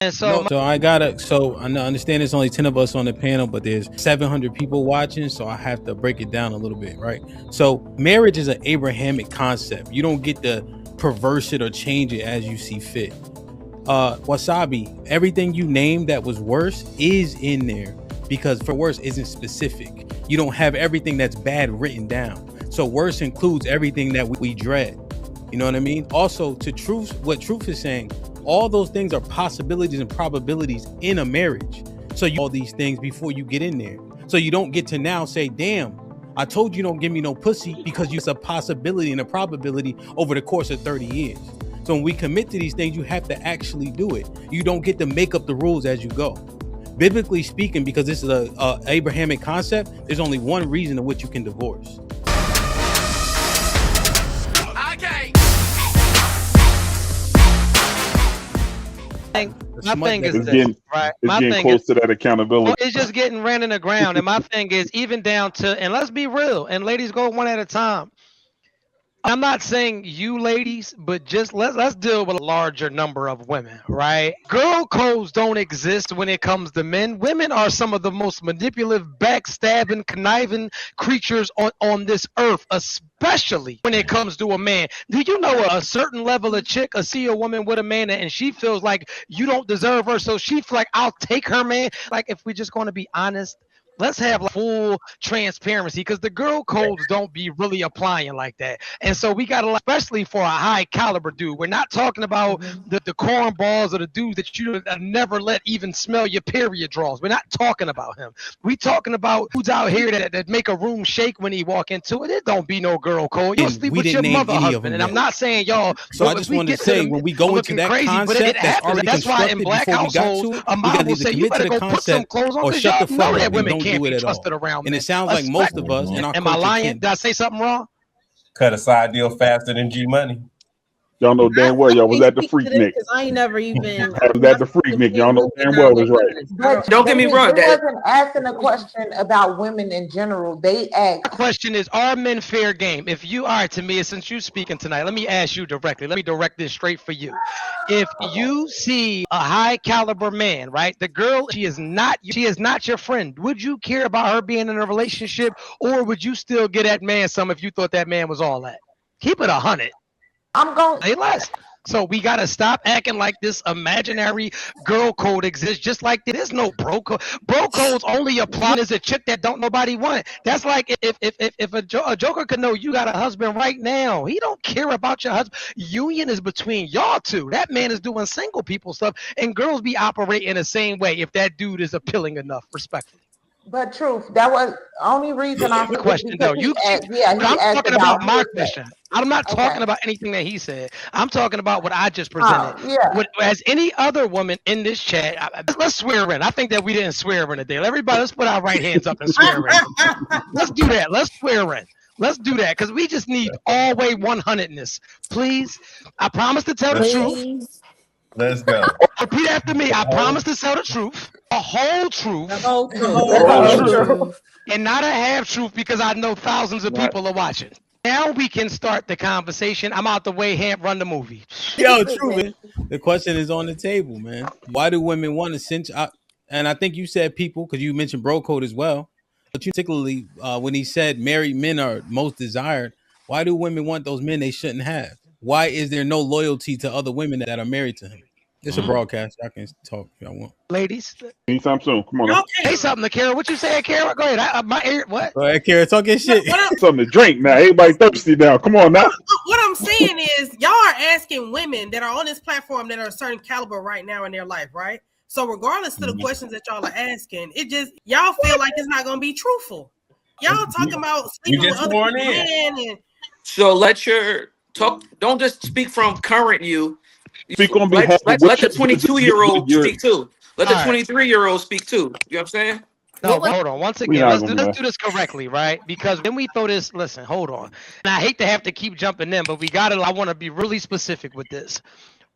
And No, so so I gotta. So I understand there's only 10 of us on the panel, but there's 700 people watching. So I have to break it down a little bit, right? So marriage is an Abrahamic concept. You don't get to perverse it or change it as you see fit. Wasabi, everything you named that was worse is in there because for worse isn't specific. You don't have everything that's bad written down. So worse includes everything that we dread. You know what I mean? Also, to truth, what truth is saying, all those things are possibilities and probabilities in a marriage. So you all these things before you get in there. So you don't get to now say, damn, I told you don't give me no pussy because it's a possibility and a probability over the course of 30 years. So when we commit to these things, you have to actually do it. You don't get to make up the rules as you go. Biblically speaking, because this is a Abrahamic concept, there's only one reason in which you can divorce. my thing is It's this, getting right? it's My getting thing close is to that accountability. it's just getting ran in the ground. And my thing is even down to, and let's be real, and ladies go one at a time. I'm not saying you ladies, but just let's deal with a larger number of women, right? Girl codes don't exist when it comes to men. Women are some of the most manipulative, backstabbing, conniving creatures on this earth, especially when it comes to a man. Do you know a certain level of chick see a woman with a man and she feels like you don't deserve her, so she feel like I'll take her man? Like if we're just going to be honest, let's have like full transparency because the girl codes don't be really applying like that. And so we got to, especially for a high caliber dude, we're not talking about the cornballs or the dudes that you never let even smell your period draws. We're not talking about him. We talking about dudes out here that make a room shake when he walk into it. It don't be no girl code. You'll And sleep we with didn't your name mother any of husband. them And I'm yet. not saying y'all. So I if just we want to get to say, the when we go into looking that crazy, but it concept that's happens. already That's why in constructed black before we got households, to it, a we mom got to will either say, "You commit to better the go put some concept clothes on or because shut y'all the know fuck that up and women don't can't do it be at trusted all. around And men." it sounds like most of us in our Am I culture lying? can't. Did I say something wrong? Cut a side deal faster than G Money. Y'all know damn well I y'all was can't at the speak to freak this Nick. because I ain't never even. I was at the freak Nick. Y'all know damn well it was right. But Don't get me he wrong. That wasn't asking a question about women in general. They asked. The question is, are men fair game? If you are, to me, since you're speaking tonight, let me ask you directly. Let me direct this straight for you. If you see a high caliber man, right? The girl, she is not your friend. Would you care about her being in a relationship, or would you still get that man some if you thought that man was all that? Keep it 100. I'm going. Say less. So we gotta stop acting like this imaginary girl code exists. Just like there is no bro code. Bro codes only apply as a chick that don't nobody want. That's like if a joker could know you got a husband right now. He don't care about your husband. Union is between y'all two. That man is doing single people stuff, and girls be operating the same way if that dude is appealing enough. Respectfully. But truth, that was the only reason I said Question though. because he asked. Yeah, But he I'm asked talking about about my his question. I'm not Okay. talking about anything that he said. I'm talking about what I just presented. Yeah. As any other woman in this chat, let's swear in. I think that we didn't swear in today. Everybody, let's put our right hands up and swear in. Let's do that. Let's swear in. Let's do that because we just need all way 100ness. Please, I promise to tell the truth. Let's go. Repeat after me. I promise to tell the truth, the whole truth, The whole truth, and not a half truth because I know thousands of people are watching. Now we can start the conversation. I'm out the way. Hamp, run the movie. Yo, true, man. The question is on the table, man. Why do women want to cinch? And I think you said people, because you mentioned bro code as well. But particularly when he said married men are most desired, why do women want those men they shouldn't have? Why is there no loyalty to other women that are married to him? It's a broadcast. I can talk if y'all want. Ladies. Anytime soon. Come on. Say something to Kara. What you say, Kara? Go ahead. My ear. What? Go ahead, Kara. Talking shit. Something to drink now. Everybody thirsty now. Come on now. What I'm saying is, y'all are asking women that are on this platform that are a certain caliber right now in their life, right? So regardless of the questions that y'all are asking, it just y'all feel like it's not going to be truthful. Y'all talking about sleeping with other people, and so let your talk. Don't just speak from current you. Speak on behalf let the 22-year-old speak too. Let the 23-year-old speak too. You know what I'm saying? No, hold on. Once again, let's do this correctly, right? Because when we throw this, listen, hold on. And I hate to have to keep jumping in, but I want to be really specific with this.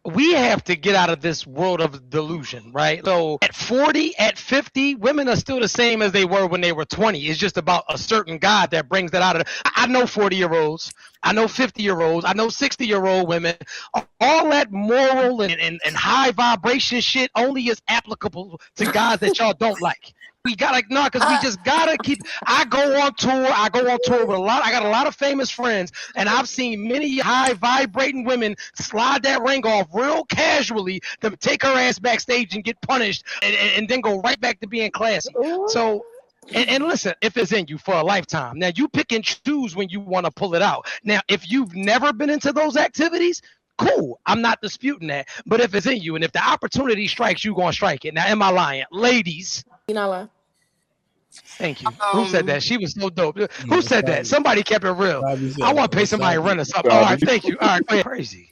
we have to get out of this world of delusion, right? So at 40, at 50, women are still the same as they were when they were 20. It's just about a certain God that brings that out of I know 40-year-olds, I know 50-year-olds, I know 60-year-old women. All that moral and high vibration shit only is applicable to guys that y'all don't like. We gotta no, because we just gotta keep. I go on tour with a lot. I got a lot of famous friends, and I've seen many high vibrating women slide that ring off real casually to take her ass backstage and get punished, and then go right back to being classy. So. And listen, if it's in you for a lifetime, now you pick and choose when you want to pull it out. Now, if you've never been into those activities, cool. I'm not disputing that. But if it's in you, and if the opportunity strikes, you gonna strike it. Now, am I lying, ladies? You know what? Thank you. Who said that? She was so dope. Who said that? Somebody kept it real. I want to pay somebody rent or something. All right, thank you. All right, go ahead. Crazy.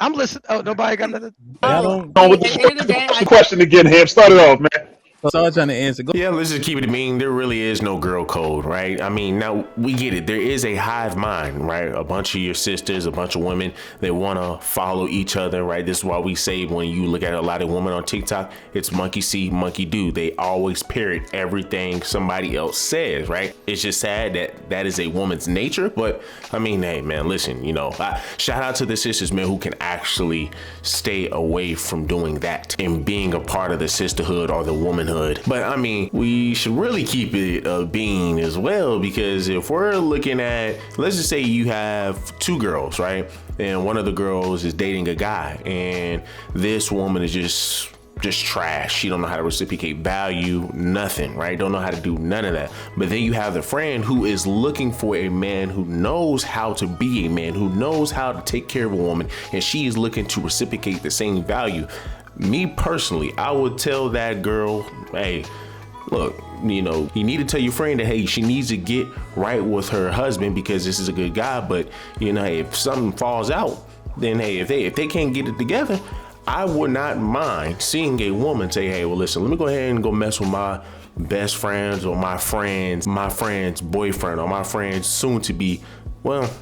I'm listening. Oh, nobody got nothing. With the question again, Ham. Start it off, man. So I was trying to answer. Yeah, let's just keep it mean. There really is no girl code, right? I mean, now we get it. There is a hive mind, right? A bunch of your sisters, a bunch of women, they want to follow each other, right? This is why we say when you look at a lot of women on TikTok, it's monkey see, monkey do. They always parrot everything somebody else says, right? It's just sad that that is a woman's nature. But I mean, hey, man, listen, shout out to the sisters, man, who can actually stay away from doing that and being a part of the sisterhood or the womanhood. But I mean, we should really keep it a being as well, because if we're looking at, let's just say you have two girls, right? And one of the girls is dating a guy, and this woman is just trash. She don't know how to reciprocate value, nothing, right? Don't know how to do none of that. But then you have the friend who is looking for a man who knows how to be a man, who knows how to take care of a woman, and she is looking to reciprocate the same value. Me personally, I would tell that girl, hey, look, you need to tell your friend that, hey, she needs to get right with her husband because this is a good guy. But, hey, if something falls out, then, hey, if they can't get it together, I would not mind seeing a woman say, hey, well, listen, let me go ahead and go mess with my best friends or my friend's boyfriend or my friend's soon to be, well,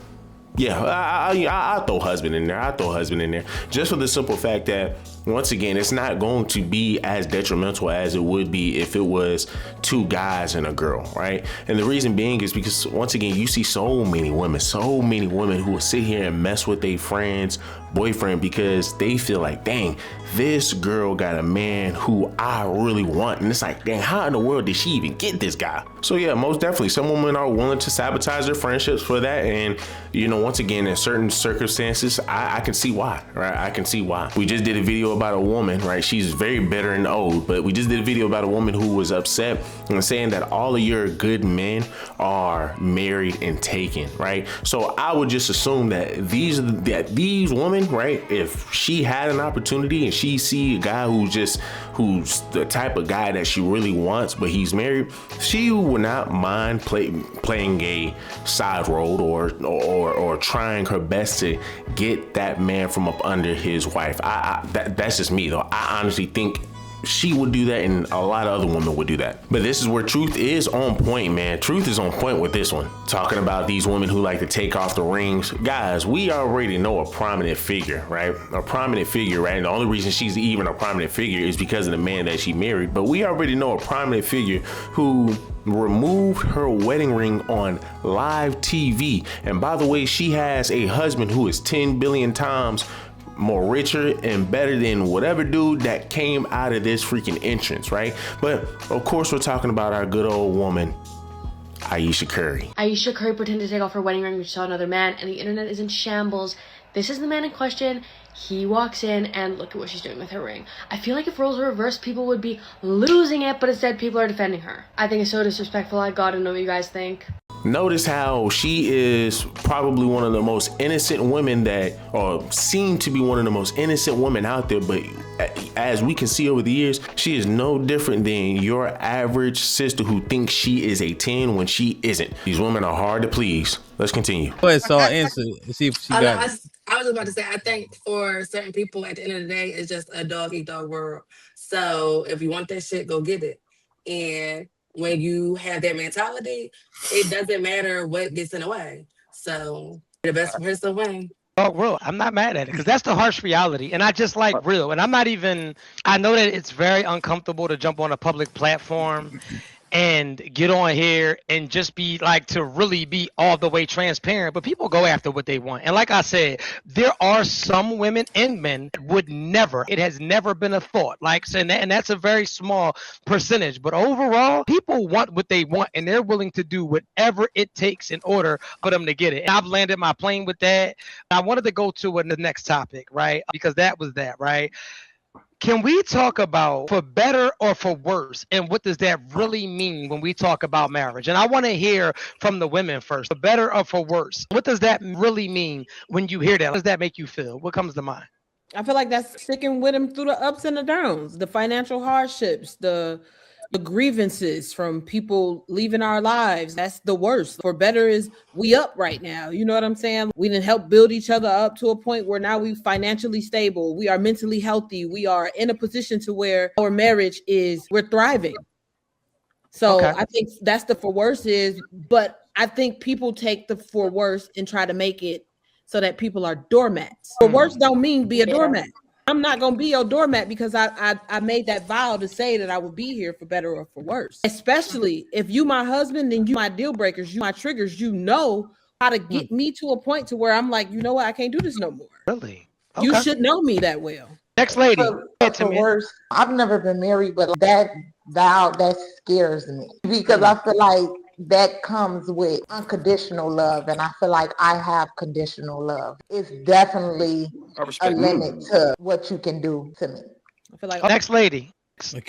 yeah, I'll throw husband in there. Just for the simple fact that, once again, it's not going to be as detrimental as it would be if it was two guys and a girl, right? And the reason being is because, once again, you see so many women who will sit here and mess with their friend's boyfriend because they feel like, dang, this girl got a man who I really want. And it's like, dang, how in the world did she even get this guy? So yeah, most definitely some women are willing to sabotage their friendships for that. And once again, in certain circumstances, I can see why, right? I can see why. We just did a video about a woman, right? She's very bitter and old, but we just did a video about a woman who was upset and saying that all of your good men are married and taken, right? So I would just assume that these women, right, if she had an opportunity and she see a guy who's the type of guy that she really wants, but he's married, she would not mind playing a side role or trying her best to get that man from up under his wife. That's just me though. I honestly think she would do that, and a lot of other women would do that. But this is where truth is on point, man. Truth is on point with this one. Talking about these women who like to take off the rings. Guys, we already know a prominent figure, right? A prominent figure, right? And the only reason she's even a prominent figure is because of the man that she married. But we already know a prominent figure who removed her wedding ring on live TV. And by the way, she has a husband who is 10 billion times more richer and better than whatever dude that came out of this freaking entrance, right? But of course, we're talking about our good old woman, Ayesha Curry. Ayesha Curry pretended to take off her wedding ring when she saw another man, and the internet is in shambles. This is the man in question. He walks in, and look at what she's doing with her ring. I feel like if roles were reversed, people would be losing it, but instead people are defending her. I think it's so disrespectful. I gotta know what you guys think. Notice how she is probably one of the most innocent women or seem to be one of the most innocent women out there. But as we can see over the years, she is no different than your average sister who thinks she is a 10 when she isn't. These women are hard to please. Let's continue. Go ahead, so I'll answer. See if she got it. I was about to say, I think for certain people at the end of the day, it's just a dog eat dog world. So if you want that shit, go get it. And when you have that mentality, it doesn't matter what gets in the way. So the best person win. Oh, real. I'm not mad at it because that's the harsh reality. And I just like real. And I'm not even, I know that it's very uncomfortable to jump on a public platform and get on here and just be like to really be all the way transparent, but people go after what they want. And like I said, there are some women and men that would never, it has never been a thought, like saying that, and that's a very small percentage, but overall people want what they want and they're willing to do whatever it takes in order for them to get it. And I've landed my plane with that. I wanted to go to the next topic, right, because that was that, right? Can we talk about for better or for worse? And what does that really mean when we talk about marriage? And I want to hear from the women first. For better or for worse? What does that really mean when you hear that? How does that make you feel? What comes to mind? I feel like that's sticking with them through the ups and the downs, the financial hardships, the grievances from people leaving our lives. That's the worst. For better is we up right now. You know what I'm saying? We didn't help build each other up to a point where now we financially stable. We are mentally healthy. We are in a position to where our marriage is, we're thriving. So okay. I think that's the for worse is, but I think people take the for worse and try to make it so that people are doormats. For worse don't mean be a doormat. I'm not gonna be your doormat because I made that vow to say that I would be here for better or for worse. Especially if you my husband and you my deal breakers, you my triggers, you know how to get me to a point to where I'm like, you know what, I can't do this no more. Really? Okay. You should know me that well. Next lady. For worse, I've never been married, but that vow that scares me because I feel like that comes with unconditional love, and I feel like I have conditional love. It's definitely a limit to what you can do to me. I feel like next lady.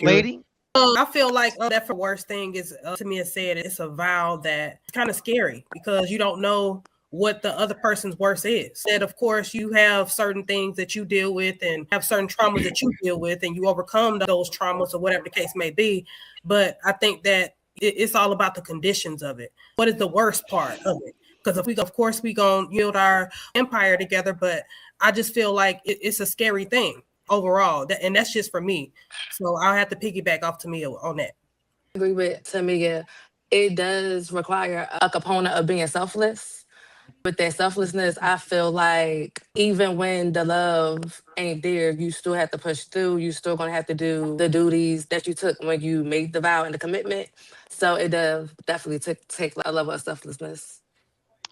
Lady. I feel like that for worst thing is to me, it said it's a vow that's kind of scary because you don't know what the other person's worst is. That of course you have certain things that you deal with and have certain traumas that you deal with, and you overcome those traumas or whatever the case may be. But I think that it's all about the conditions of it. What is the worst part of it? Because if we, of course, we gonna build our empire together, but I just feel like it's a scary thing overall, and that's just for me. So I'll have to piggyback off Tamia on that. I agree with Tamia. It does require a component of being selfless. With that selflessness, I feel like even when the love ain't there, you still have to push through. You still gonna have to do the duties that you took when you made the vow and the commitment. So it does definitely take a level of selflessness.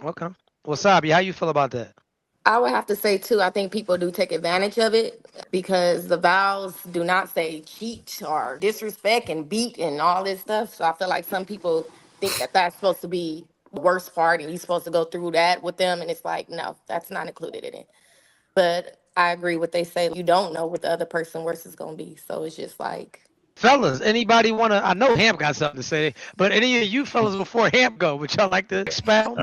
Okay. Well, Sabi, how you feel about that? I would have to say too, I think people do take advantage of it because the vows do not say cheat or disrespect and beat and all this stuff. So I feel like some people think that that's supposed to be the worst part and you're supposed to go through that with them. And it's like, no, that's not included in it. But I agree with they say. You don't know what the other person's worst is going to be. So it's just like. Fellas, anybody want to, I know Hamp got something to say, but any of you fellas before Hamp go, would y'all like to expound?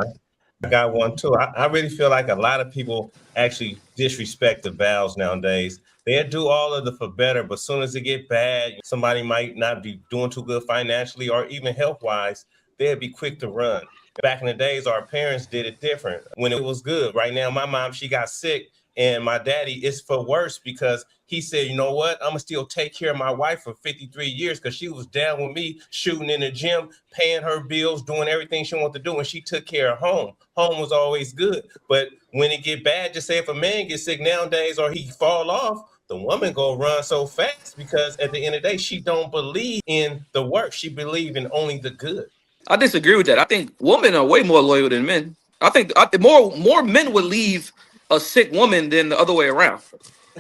I got one too. I really feel like a lot of people actually disrespect the vows nowadays. They'll do all of the for better, but as soon as it get bad, somebody might not be doing too good financially or even health-wise, they'll be quick to run. Back in the days, our parents did it different when it was good. Right now, my mom, she got sick, and my daddy, it's for worse because he said, you know what? I'm going to still take care of my wife for 53 years because she was down with me, shooting in the gym, paying her bills, doing everything she wanted to do, and she took care of home. Home was always good. But when it get bad, just say if a man gets sick nowadays or he fall off, the woman go run so fast because at the end of the day, she don't believe in the work. She believe in only the good. I disagree with that. I think women are way more loyal than men. I think more men would leave a sick woman than the other way around.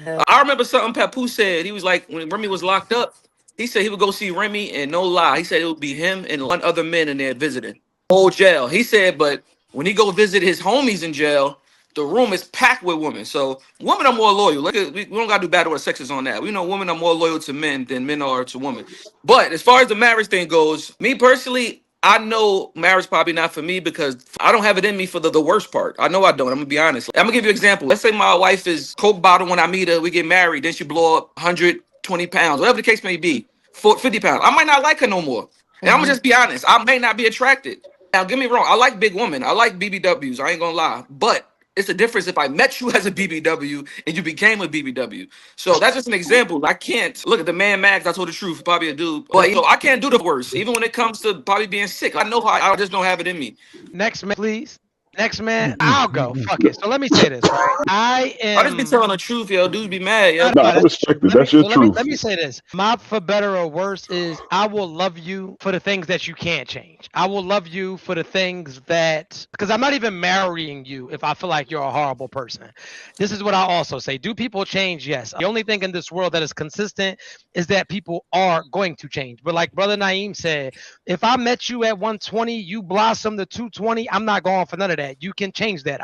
I remember something Papoose said. He was like, when Remy was locked up, he said he would go see Remy, and no lie, he said it would be him and one other man in there visiting. Whole jail. He said, but when he go visit his homies in jail, the room is packed with women. So women are more loyal. Look at, we don't got to do battle with sexes on that. We know women are more loyal to men than men are to women. But as far as the marriage thing goes, me personally, I know marriage probably not for me because I don't have it in me for the worst part. I know I don't. I'm going to be honest. I'm going to give you an example. Let's say my wife is Coke bottle when I meet her. We get married. Then she blow up 120 pounds, whatever the case may be, 50 pounds. I might not like her no more. And I'm going to just be honest. I may not be attracted. Now, get me wrong. I like big women. I like BBWs. I ain't going to lie. But it's a difference if I met you as a BBW and you became a BBW. So that's just an example. I can't look at the man Max. I told the truth, probably a dude, but I can't do the worst. Even when it comes to probably being sick, I know how I just don't have it in me. Next, please. Next man, I'll go. Fuck it. So let me say this, right? I I just be am. telling the truth, yo. Dudes be mad, yo. Nah, I respect it. That's your truth. Let me say this. My for better or worse is I will love you for the things that you can't change. I will love you for the things that, because I'm not even marrying you if I feel like you're a horrible person. This is what I also say. Do people change? Yes. The only thing in this world that is consistent is that people are going to change. But like Brother Naeem said, if I met you at 120, you blossom to 220, I'm not going for none of that. You can change that.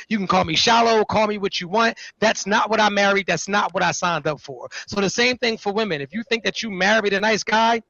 You can call me shallow, call me what you want. That's not what I married. That's not what I signed up for. So the same thing for women. If you think that you married a nice guy,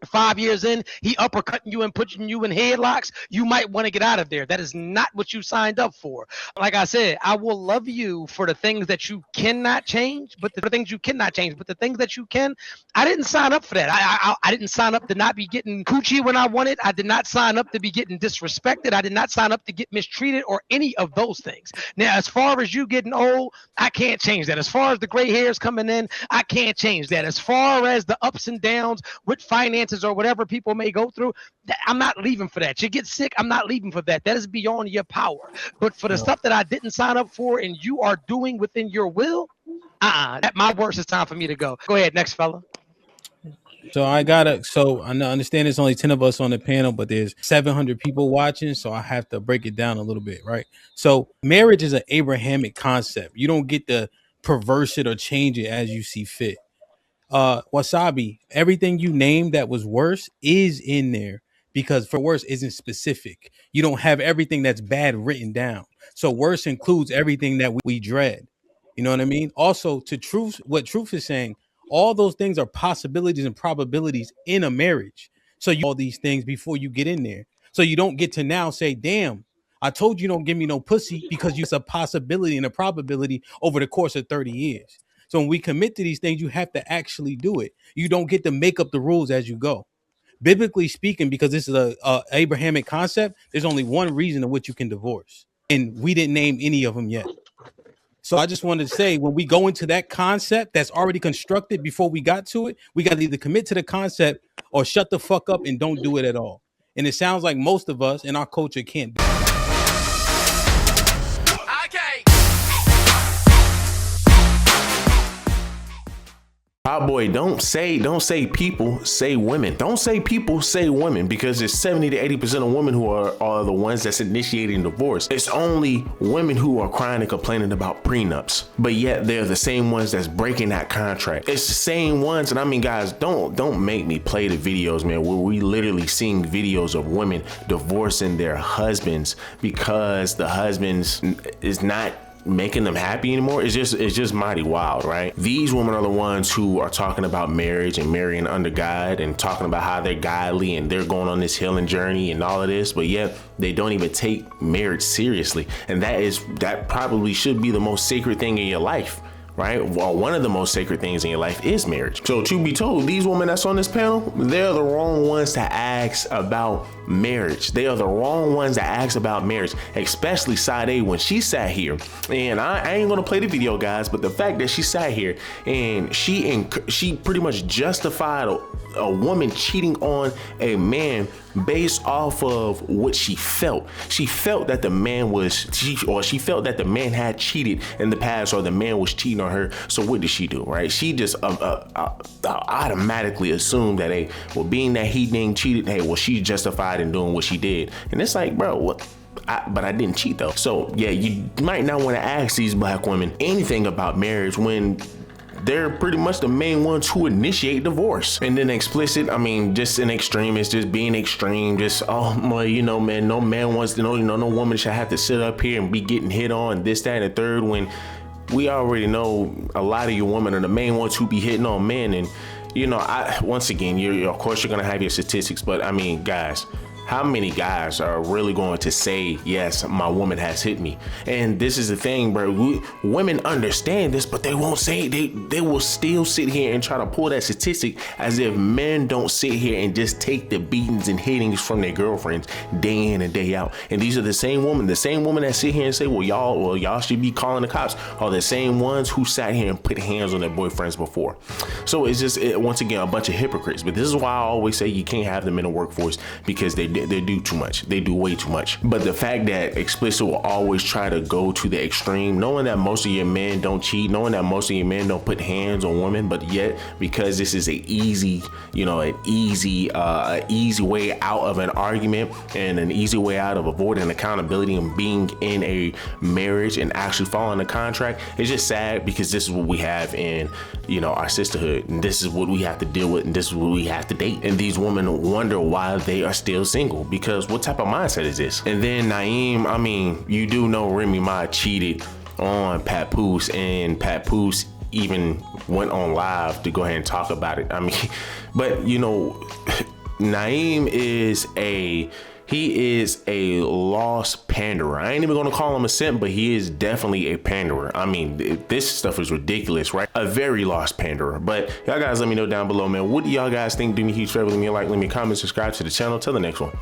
5 years in, he uppercutting you and putting you in headlocks, you might want to get out of there. That is not what you signed up for. Like I said, I will love you for the things that you cannot change, but the things you cannot change, but the things that you can, I didn't sign up for that. I didn't sign up to not be getting coochie when I wanted. I did not sign up to be getting disrespected. I did not sign up to get mistreated or any of those things. Now, as far as you getting old, I can't change that. As far as the gray hairs coming in, I can't change that. As far as the ups and downs with finances or whatever people may go through, I'm not leaving for that. You get sick, I'm not leaving for that. That is beyond your power. But for the stuff that I didn't sign up for and you are doing within your will, that my worst is time for me to go. Go ahead, next fella. So I understand there's only 10 of us on the panel, but there's 700 people watching, so I have to break it down a little bit, right? So marriage is an Abrahamic concept. You don't get to perverse it or change it as you see fit. Wasabi, everything you named that was worse is in there because for worse isn't specific. You don't have everything that's bad written down. So worse includes everything that we dread. You know what I mean? Also, what truth is saying, all those things are possibilities and probabilities in a marriage. So you all these things before you get in there. So you don't get to now say, damn, I told you don't give me no pussy because it's a possibility and a probability over the course of 30 years. So when we commit to these things, you have to actually do it. You don't get to make up the rules as you go. Biblically speaking, because this is a Abrahamic concept, there's only one reason in which you can divorce. And we didn't name any of them yet. So I just wanted to say, when we go into that concept that's already constructed before we got to it, we got to either commit to the concept or shut the fuck up and don't do it at all. And it sounds like most of us in our culture can't do it. Boy, don't say people, say women. Don't say people, say women, because there's 70 to 80% of women who are the ones that's initiating divorce. It's only women who are crying and complaining about prenups, but yet they're the same ones that's breaking that contract. It's the same ones, and I mean, guys, don't make me play the videos, man, where we literally seeing videos of women divorcing their husbands because the husbands is not making them happy anymore. It's just mighty wild, right? These women are the ones who are talking about marriage and marrying under God and talking about how they're godly and they're going on this healing journey and all of this, but yet they don't even take marriage seriously. And that probably should be the most sacred thing in your life, right? Well, one of the most sacred things in your life is marriage. So truth be told, these women that's on this panel, they're the wrong ones to ask about marriage. They are the wrong ones to ask about marriage, especially Sade when she sat here. And I ain't gonna play the video, guys, but the fact that she sat here and she pretty much justified a woman cheating on a man based off of what she felt. She felt that the man she felt that the man had cheated in the past, or the man was cheating on her. So what did she do, right? She just automatically assumed that, hey, well, being that he didn't cheated, hey, well, she's justified in doing what she did. And it's like, bro, what? But I didn't cheat though. So yeah, you might not want to ask these black women anything about marriage when they're pretty much the main ones who initiate divorce. And then explicit, I mean, just an extreme is just being extreme. Just, oh, well, you know, man, no man wants to know, you know, no woman should have to sit up here and be getting hit on this, that, and the third, when we already know a lot of you women are the main ones who be hitting on men. And, you know, once again, of course, you're going to have your statistics, but I mean, guys, how many guys are really going to say, yes, my woman has hit me? And this is the thing, bro. Women understand this, but they won't say it. They will still sit here and try to pull that statistic as if men don't sit here and just take the beatings and hittings from their girlfriends day in and day out. And these are the same women that sit here and say, well, y'all should be calling the cops, are the same ones who sat here and put hands on their boyfriends before. So it's just, once again, a bunch of hypocrites. But this is why I always say you can't have them in the workforce, because they they do too much. They do way too much. But the fact that explicit will always try to go to the extreme, knowing that most of your men don't cheat, knowing that most of your men don't put hands on women, but yet because this is an easy way out of an argument and an easy way out of avoiding accountability and being in a marriage and actually following the contract, it's just sad because this is what we have in our sisterhood, and this is what we have to deal with, and this is what we have to date. And these women wonder why they are still single, because what type of mindset is this? And then Naeem, I mean, you do know Remy Ma cheated on Papoose, and Papoose even went on live to go ahead and talk about it. I mean, but Naeem is a lost panderer. I ain't even gonna call him a simp, but he is definitely a panderer. I mean, this stuff is ridiculous, right? A very lost panderer. But y'all guys let me know down below, man. What do y'all guys think? Do me a huge favor, leave me a like, leave me a comment, subscribe to the channel. Till the next one.